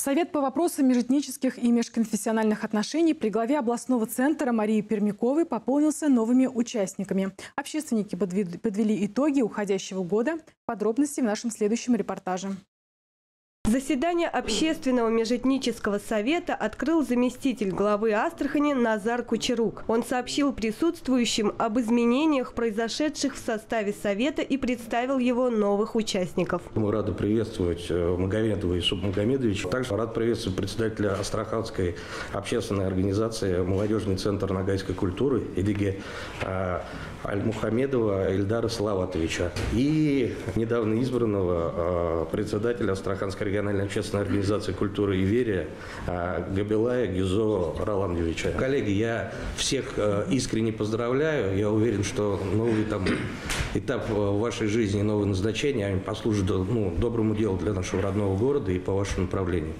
Совет по вопросам межэтнических и межконфессиональных отношений при главе областного центра Марии Пермяковой пополнился новыми участниками. Общественники подвели итоги уходящего года. Подробности в нашем следующем репортаже. Заседание Общественного межэтнического совета открыл заместитель главы Астрахани Назар Кучерук. Он сообщил присутствующим об изменениях, произошедших в составе совета, и представил его новых участников. Мы рады приветствовать Магомедова и Субмагомедовича. Также рад приветствовать председателя Астраханской общественной организации «Молодежный центр ногайской культуры» ИДГ Аль-Мухамедова Ильдара Салаватовича и недавно избранного председателя Астраханской региональной общественной организации культуры и верия Габилая Гизо Роландовича. Коллеги, я всех искренне поздравляю. Я уверен, что новый этап в вашей жизни, новые назначения послужат доброму делу для нашего родного города и по вашему направлению.